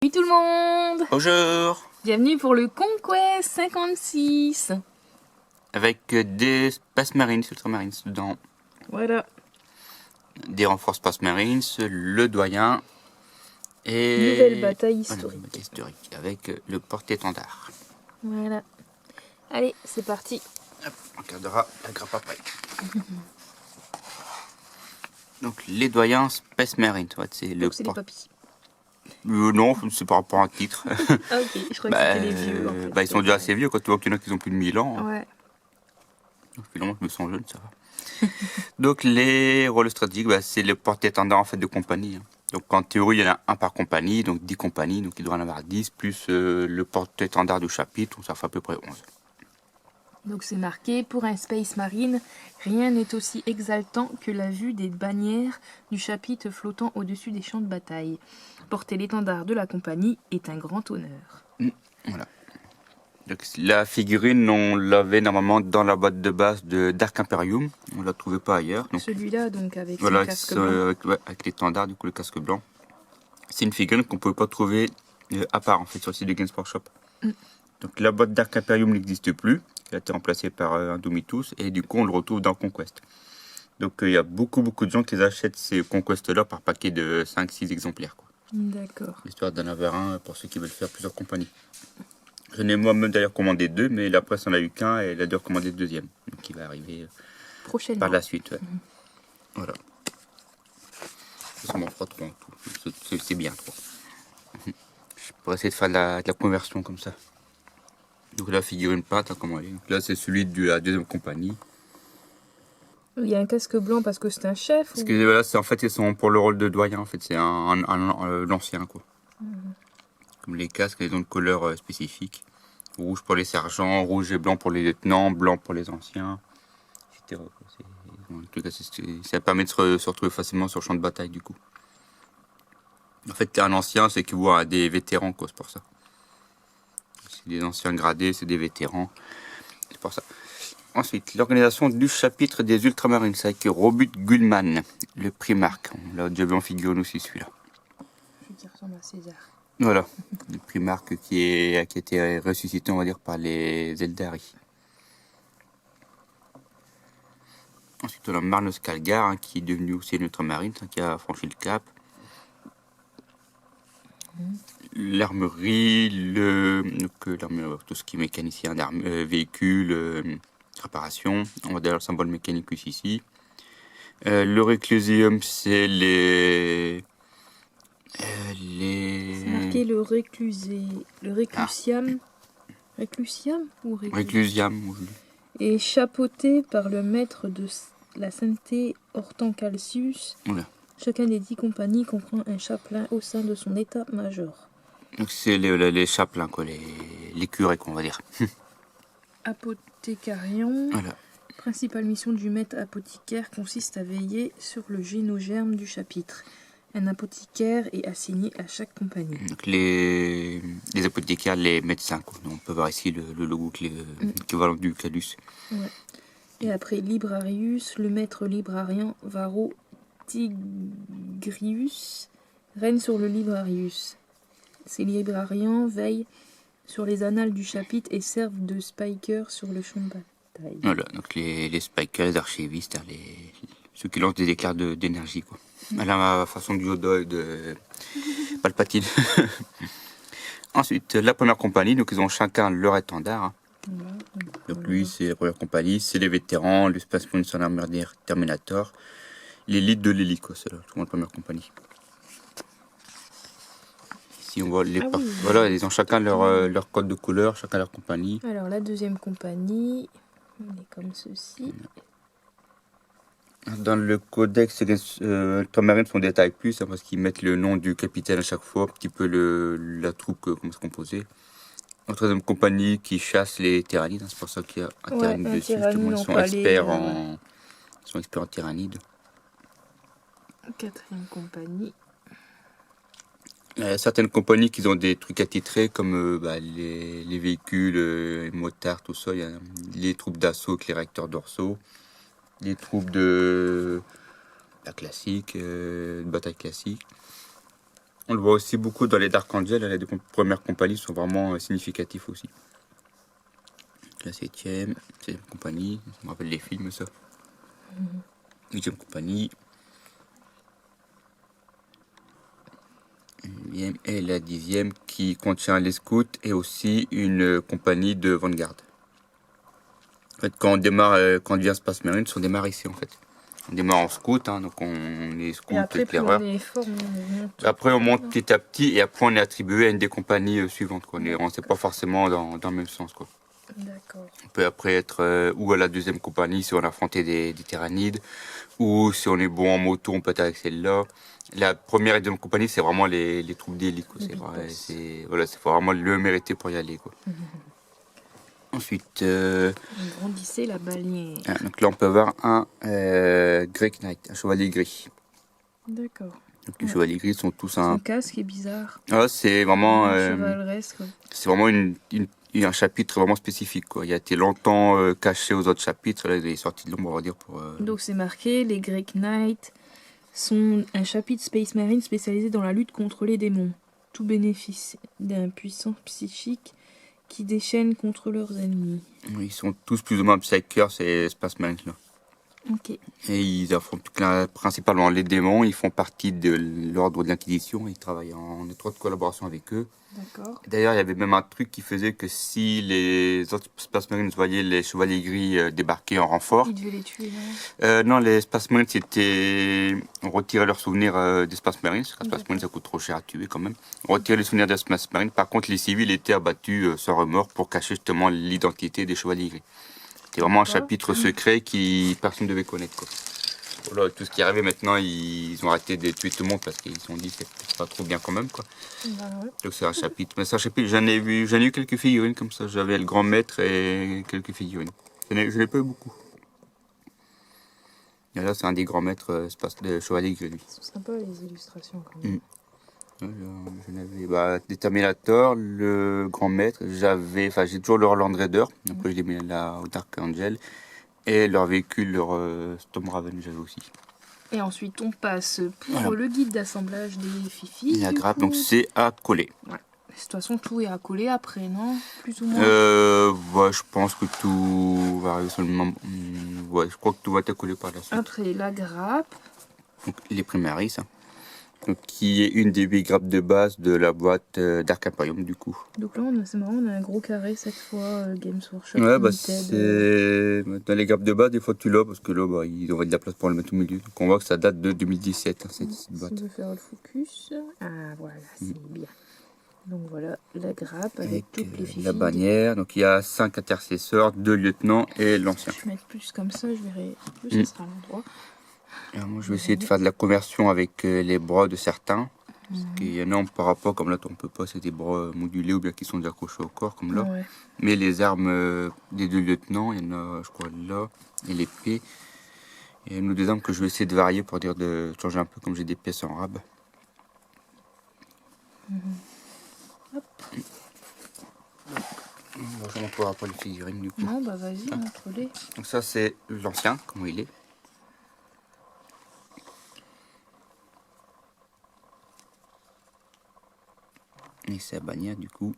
Salut tout le monde! Bonjour. Bienvenue pour le Conquest 56. Avec des Space Marines, Ultramarines dedans. Voilà. Des renforts Space Marines, le doyen et... Nouvelle bataille Voilà, historique. une bataille historique avec le porte-étendard. Voilà. Allez, c'est parti. Hop, on regardera la grappe après. Donc les doyens Space Marines, ouais, c'est le Donc c'est les papis. Non, c'est par rapport à un titre. Ah ok, je crois que c'était les vieux en fait. Ils sont déjà assez vieux quand tu vois qu'il y en a qui ont plus de 1000 ans. Ouais. Donc, finalement, je me sens jeune, ça va. Donc les rôles stratégiques, c'est le porte-étendard en fait de compagnie. Donc en théorie, il y en a un par compagnie, donc 10 compagnies, donc il doit en avoir 10, plus le porte-étendard du chapitre, donc ça fait à peu près 11. Donc c'est marqué, pour un Space Marine, rien n'est aussi exaltant que la vue des bannières du chapitre flottant au-dessus des champs de bataille. Porter l'étendard de la compagnie est un grand honneur. Voilà. Donc, la figurine, on l'avait normalement dans la boîte de base de Dark Imperium, on la trouvait pas ailleurs. Donc, Celui-là donc avec voilà, son casque blanc. avec l'étendard, du coup le casque blanc. C'est une figurine qu'on pouvait pas trouver à part en fait sur le site de Games Workshop. Donc la boîte Dark Imperium n'existe plus, elle a été remplacée par Indomitus et du coup on le retrouve dans Conquest. Donc il y a beaucoup de gens qui achètent ces Conquest là par paquet de 5-6 exemplaires, quoi. D'accord. Histoire d'en avoir un pour ceux qui veulent faire plusieurs compagnies. J'en ai moi-même d'ailleurs commandé 2, mais la presse en a eu qu'un et elle a dû recommander le deuxième. Donc il va arriver Prochainement. par la suite. Ouais. Voilà. Ça m'en fera 3 en tout. C'est bien 3. Je pourrais essayer de faire de la conversion comme ça. Donc là, figurine pâte, hein, comment elle est. Donc là, c'est celui de la deuxième compagnie. Il y a un casque blanc parce que c'est un chef. Parce que voilà, c'est en fait, ils sont pour le rôle de doyen. En fait, c'est l'ancien, quoi. Comme les casques, ils ont une couleur spécifique. Rouge pour les sergents, rouge et blanc pour les lieutenants, blanc pour les anciens, etc. En tout cas, ça permet de se retrouver facilement sur le champ de bataille, du coup. En fait, un ancien, c'est qu'il voit des vétérans, quoi, c'est pour ça. C'est des anciens gradés, c'est des vétérans. C'est pour ça. Ensuite, l'organisation du chapitre des Ultramarines, c'est avec Robert Gullman, le primarque. On l'a déjà vu en figurine aussi, celui-là. Qui ressemble à César. Voilà, le primarque qui a été ressuscité, on va dire, par les Eldari. Ensuite, on a Marnos Calgar, hein, qui est devenu aussi une ultramarine, hein, qui a franchi le cap. L'armerie, tout ce qui est mécanicien, véhicules, réparation. On va d'ailleurs le symbole mécanique ici. Le réclusium, c'est les... C'est marqué le réclusiam. Réclusiam ou Réclusium. Et chapeauté par le maître de la sainteté Hortencalcius. Voilà. Chacun des 10 compagnies comprend un chapelain au sein de son état-major. Donc c'est les chapelains, quoi, les curés, qu'on va dire. Apothécarion. Voilà. Principale mission du maître apothicaire consiste à veiller sur le génogerme du chapitre. Un apothicaire est assigné à chaque compagnie. Donc les apothicaires, les médecins, quoi. Donc, on peut voir ici le logo équivalent du Calus. Ouais. Et après Librarius, le maître librarien Varro Tigrius règne sur le Librarius. Ces librariens veillent sur les annales du chapitre et servent de spikers sur le champ de bataille. Voilà, donc les spikers, les archivistes, hein, ceux qui lancent des éclairs d'énergie, quoi. À la façon du Yoda et de Palpatine. Ensuite, la première compagnie, donc ils ont chacun leur étendard. Hein. Voilà. Donc lui, c'est la première compagnie, c'est les vétérans, le Space Marine sur l'armure Terminator, l'élite de l'élite, quoi, c'est la première compagnie. Ici, on voit voilà, ils ont chacun leur code de couleur, chacun leur compagnie. Alors la deuxième compagnie, on est comme ceci. Dans le codex, les Ultramarines sont des tailles plus, hein, parce qu'ils mettent le nom du capitaine à chaque fois, un petit peu la troupe, comment c'est composé. En troisième compagnie qui chasse les tyrannides, hein, c'est pour ça qu'il y a un tyrannide dessus. Justement, ils sont experts en tyrannides. Quatrième compagnie. Il y a certaines compagnies qui ont des trucs attitrés comme les véhicules, les motards, tout ça. Il y a les troupes d'assaut avec les réacteurs dorsaux. Les troupes de la classique, de bataille classique. On le voit aussi beaucoup dans les Dark Angel. Les deux premières compagnies sont vraiment significatifs aussi. La 7e compagnie, je me rappelle les films ça. 8e compagnie. 9e et la 10e qui contient les scouts et aussi une compagnie de Vanguard. En fait, quand on démarre, quand on devient Space Marine, on démarre ici en fait. On démarre en scout, hein, donc on est scout Et après, plus éclaireur. on est fort, on monte. Après, on monte petit à petit et après, on est attribué à une des compagnies suivantes. Quoi. On sait pas forcément dans le même sens. Quoi. D'accord. On peut après être ou à la 2e compagnie si on a affronté des tyrannides, ou si on est bon en moto, on peut être avec celle-là. La première et 2e compagnie, c'est vraiment les troupes d'élite. Quoi. C'est faut vraiment le mériter pour y aller. Quoi. Ensuite, On grandissait la bannière. donc là, on peut avoir un Grey Knight, un chevalier gris. D'accord. Donc, les chevaliers gris sont tous Son casque est bizarre. Ah, c'est vraiment, Chevaleresque. c'est vraiment un chapitre vraiment spécifique. Quoi. Il a été longtemps caché aux autres chapitres. Là, il est sorti de l'ombre, on va dire. Donc c'est marqué, les Grey Knights sont un chapitre Space Marine spécialisé dans la lutte contre les démons. Tout bénéfice d'un puissant psychique qui déchaîne contre leurs ennemis. Ils sont tous plus ou moins psychers, ces Space Marines là. Ok. Et ils affrontent principalement les démons. Ils font partie de l'ordre de l'Inquisition. Ils travaillent en étroite collaboration avec eux. D'accord. D'ailleurs, il y avait même un truc qui faisait que si les autres Space Marines voyaient les chevaliers gris débarquer en renfort, Ils devaient les tuer, non? non, les Space Marines, on retirait leurs souvenirs des Space Marines. Parce que les Space Marines, ça coûte trop cher à tuer quand même. On retirait les souvenirs des Space Marines. Par contre, les civils étaient abattus sans remords pour cacher justement l'identité des chevaliers gris. C'était vraiment un chapitre secret qui personne ne devait connaître. Quoi. Voilà, tout ce qui arrivait maintenant, ils ont arrêté de tuer tout le monde parce qu'ils se sont dit que c'est pas trop bien quand même. Quoi. Bah ouais. Donc c'est un chapitre. Mais c'est un chapitre, j'en ai eu quelques figurines comme ça. J'avais le grand maître et quelques figurines. Je n'ai pas eu beaucoup. Et là, c'est un des grands maîtres de chevalier gris, lui. C'est sympa les illustrations quand même. J'en avais des Terminator, le grand maître, j'ai toujours leur Land Raider, après je l'ai mis là au Dark Angel, et leur véhicule, leur Stormraven, j'avais aussi. Et ensuite on passe pour le guide d'assemblage des fifis. La du grappe, coup. donc c'est à coller. Ouais. De toute façon tout est à coller après, non? Plus ou moins. Ouais, je pense que tout va arriver sur le moment. Ouais, je crois que tout va être collé par la suite. Après la grappe. Donc, les Primaris, hein. Donc, qui est une des 8 grappes de base de la boîte Dark Imperium du coup. Donc là c'est marrant, on a un gros carré cette fois, Games Workshop. Ouais, bah Limited. c'est. Dans les grappes de base, des fois tu l'as parce que là, bah, ils auraient de la place pour le mettre au milieu. Donc on voit que ça date de 2017, hein, cette boîte. Si on veut faire le focus. Ah voilà, c'est bien. Donc voilà, la grappe avec toutes les fifis. La bannière, donc il y a 5 intercesseurs, 2 lieutenants et l'ancien. Je vais mettre plus comme ça, je verrai où ça sera l'endroit. Alors moi je vais essayer de faire de la conversion avec les bras de certains. Parce qu'il y en a, on ne pourra pas, comme là on peut pas, c'est des bras modulés ou bien qui sont déjà accrochés au corps, comme là. Ouais. Mais les armes des 2 lieutenants, il y en a, je crois, là, et l'épée. Et nous des armes que je vais essayer de varier pour dire de changer un peu, comme j'ai des pièces en rab. Hop. Bon, je ne pourra pas les figurines du coup. Non, bah vas-y, montre-les. Donc ça c'est l'ancien, comment il est. Et sa bannière du coup.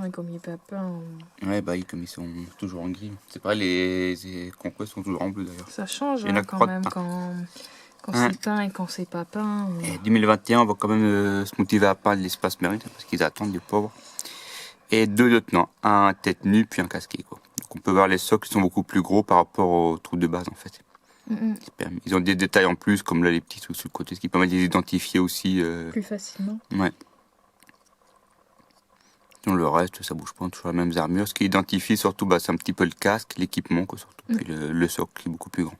Ouais, comme il n'est pas peint. Ouais, bah comme ils sont toujours en gris. C'est pareil, les conquêtes sont toujours en bleu d'ailleurs. Ça change Il y en a quand trois même de quand c'est peint et quand c'est pas peint. Et 2021, on va quand même se motiver à peindre l'espace marine parce qu'ils attendent les pauvres. Et 2 lieutenants, un tête nue puis un casqué quoi. Donc on peut voir les socles qui sont beaucoup plus gros par rapport aux trous de base en fait. Ils ont des détails en plus comme là les petits trucs sur le côté, ce qui permet de les identifier aussi. Plus facilement. Ouais. Sinon, le reste, ça bouge pas, toujours les mêmes armures. Ce qui identifie surtout, bah, c'est un petit peu le casque, l'équipement, quoi, surtout, puis le socle qui est beaucoup plus grand.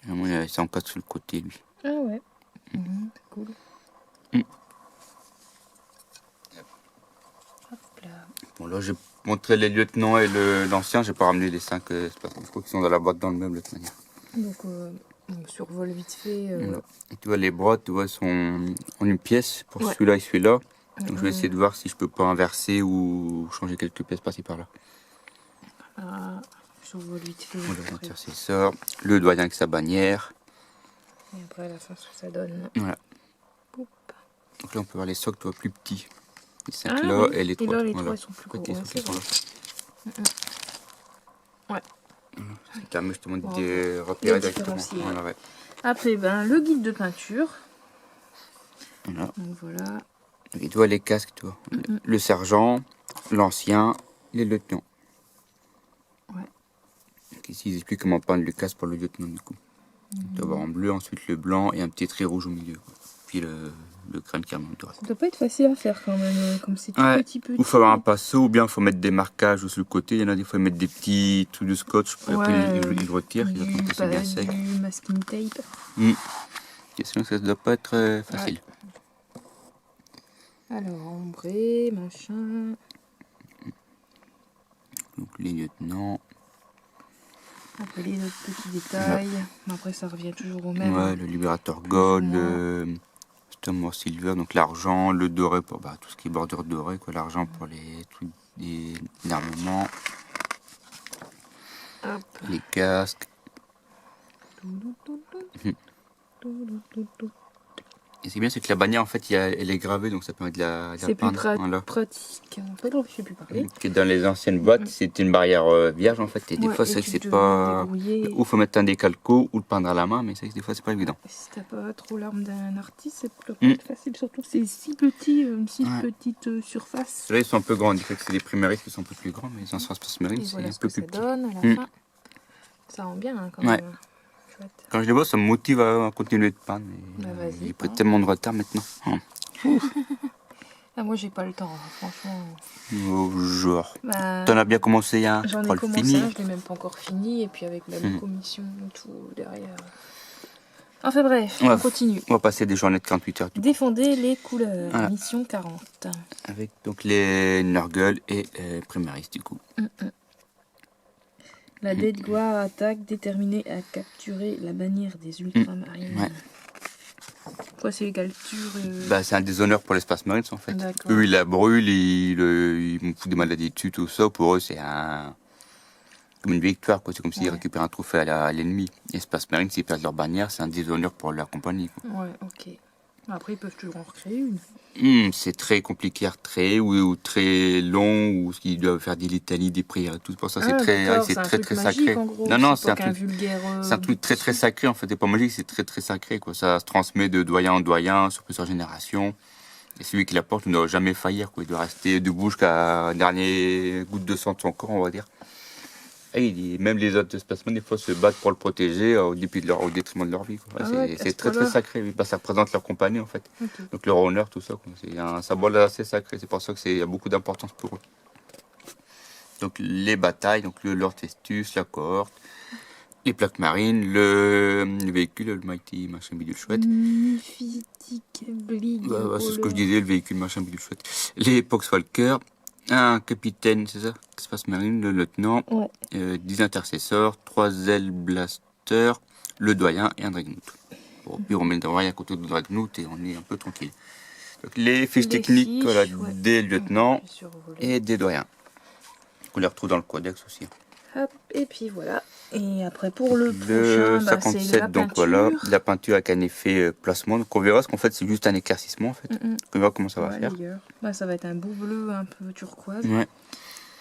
Et moi, il y a 104 sur le côté, lui. Ah ouais. C'est cool. Hop là. Bon, là, j'ai montré les lieutenants et l'ancien, j'ai pas ramené les 5, je crois qu'ils sont dans la boîte dans le meuble, de toute manière. Donc on survole vite fait. Et tu vois, les bras, tu vois, sont en une pièce pour Ouais. celui-là et celui-là. Donc, je vais essayer de voir si je peux pas inverser ou changer quelques pièces par-ci par-là. s'ouvre vite fait. Voilà, après. l'intercesseur, le doyen avec sa bannière. Et après, à la fin, ce que ça donne. Voilà. Poup. Donc là, on peut voir les socles, toi, plus petits. Les 5 Ah, là oui. et les 3. là, les voilà. 3, ils sont plus gros. Côté Ouais, socles, c'est ils sont vrai. là. Ouais. Ça permet justement Bon, de repérer les directement. différencier. Voilà, ouais. Après, le guide de peinture. Voilà. Donc voilà. Et tu vois les casques, toi. Le sergent, l'ancien, les lieutenants. Ouais. Donc ici, ils expliquent comment peindre le casque pour le lieutenant, du coup. Tu vas avoir en bleu, ensuite le blanc et un petit trait rouge au milieu, quoi. Puis le crâne qui remonte droit. Ça doit pas être facile à faire quand même, comme c'est tout Ouais. petit. Ou il faut avoir un pinceau, ou bien il faut mettre des marquages sur le côté. Il y en a des fois, ils mettent des petits trucs de scotch, puis après ils le retirent, ils attendent que c'est bien sec. Du masking tape. Question, ça ne doit pas être facile. Alors, ombré, machin. Donc les lieutenants. Après les autres petits détails. Mais après, ça revient toujours au même. Ouais, le libérateur gold, moins. le Stomore silver, donc l'argent, le doré pour tout ce qui est bordure dorée, quoi, l'argent pour les trucs d'armement, Hop. les casques. Et ce qui est bien, c'est que la bannière, en fait, elle est gravée, donc ça permet de la C'est plus peindre. Voilà. pratique. En fait, je sais plus parler. Que dans les anciennes boîtes, c'était une barrière vierge, en fait, et des fois, et c'est vrai que tu c'est devais pas... débrouiller. Ou faut mettre un décalco, ou le peindre à la main, mais c'est vrai que des fois, c'est pas évident. Si t'as pas trop l'arme d'un artiste, c'est pas facile. Surtout que c'est si petit, une si petite surface. Là, ils sont un peu grands, du fait que c'est des primaristes qui sont un peu plus grands, mais les anciens space marines, Et c'est voilà un ce peu que plus ça petit. donne à la fin. Ça rend bien quand Ouais. même. Chouette. Quand je les vois, ça me motive à continuer de peindre. Mais Bah, vas-y, j'ai pris peins. tellement de retard maintenant. Ah, moi, j'ai pas le temps, franchement. Oh, genre. Bah, T'en as bien commencé un j'en pour ai le commencé finir. un, je l'ai même pas encore fini. Et puis avec la commission et tout derrière. Enfin bref, Ouais. on continue. On va passer des journées de 48 heures. Défendez les couleurs. Voilà. Mission 40. Avec donc les Nurgle et primaristes du coup. La Dead Guard attaque déterminée à capturer la bannière des ultramarines. Ouais. Quoi, c'est les captures C'est un déshonneur pour l'espace marine en fait. D'accord. Eux ils la brûlent, ils me foutent des maladies dessus, tout ça. Pour eux c'est comme une victoire, quoi. C'est comme s'ils récupèrent un trophée à l'ennemi. Et l'espace marine, s'ils perdent leur bannière, c'est un déshonneur pour leur compagnie, quoi. Ouais, ok. Après, ils peuvent toujours en recréer une. C'est très compliqué à recréer ou très long ou ils doivent faire des litanies, des prières et tout. Pour ça, c'est très magique, sacré. En gros. Non, c'est pas vulgaire. C'est un truc très sacré en fait. C'est pas magique, c'est très sacré quoi. Ça se transmet de doyen en doyen sur plusieurs générations. Et celui qui la porte ne doit jamais faillir quoi. Il doit rester debout jusqu'à la dernière goutte de sang de son corps, on va dire. Et même les autres spécimens, des fois, se battent pour le protéger au détriment de leur vie. Quoi. C'est très sacré, parce que ça représente leur compagnie, en fait. Okay. Donc leur honneur, tout ça. Quoi. C'est un symbole assez sacré, c'est pour ça qu'il y a beaucoup d'importance pour eux. Donc les batailles, donc le Lord Testus, la cohorte, les plaques marines, le véhicule, le Mighty machin bidule chouette. C'est ce que je disais, le véhicule machin bidule chouette. Les Poxwalkers. Un capitaine, c'est ça, espace marine, le lieutenant, 10 intercesseurs, 3 ailes blaster, le doyen et un dreadnought. Bon, puis on met le doyen à côté du dreadnought et on est un peu tranquille. Donc, les fiches techniques des lieutenants et des doyens. On les retrouve dans le codex aussi. Hop, et puis voilà. Et après pour le prochain, 57, c'est la donc peinture. voilà, la peinture avec un effet placement. Donc on verra, parce qu'en fait c'est juste un éclaircissement en fait. On verra comment ça va faire. Ça va être un beau bleu un peu turquoise. Ouais.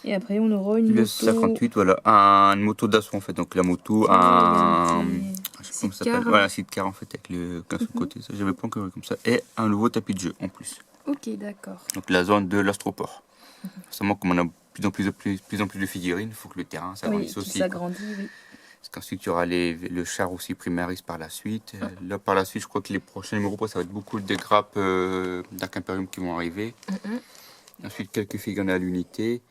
Et après on aura une le moto. 58, voilà, une moto d'assaut en fait. Donc la moto, je sais pas comment ça s'appelle. Voilà, un sidecar en fait avec le côté. Ça, j'avais pas encore comme ça. Et un nouveau tapis de jeu en plus. Ok, d'accord. Donc la zone de l'astroport. Seulement comme on a de plus en plus de figurines, il faut que le terrain s'agrandisse aussi. S'agrandit, oui. Parce qu'ensuite, il y aura le char aussi primaris par la suite. Là, par la suite, je crois que les prochains numéros, ça va être beaucoup des grappes d'Arc Imperium qui vont arriver. Ensuite, quelques figurines à l'unité.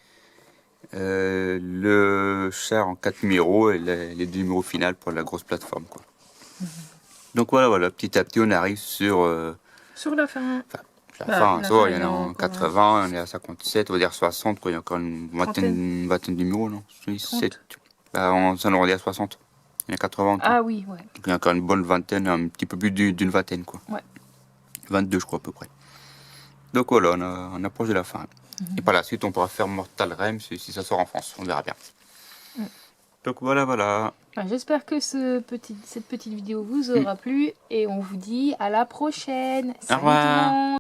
Le char en 4 numéros et les 2 numéros finaux pour la grosse plateforme, quoi. Donc voilà, petit à petit, on arrive sur la fin. La fin, il y en a en 80, on est à 57, on va dire 60, quoi. Il y a encore une vingtaine de numéros, non 7. On s'en aurait dit à 60. Il y en a 80. Ah oui, ouais. Donc il y a encore une bonne vingtaine, un petit peu plus d'une vingtaine, quoi. Ouais. 22, je crois, à peu près. Donc voilà, on approche de la fin. Et par la suite, on pourra faire Mortal Realms si ça sort en France. On verra bien. Donc voilà, voilà. Enfin, j'espère que cette petite vidéo vous aura plu et on vous dit à la prochaine. Salut tout le revoir. monde!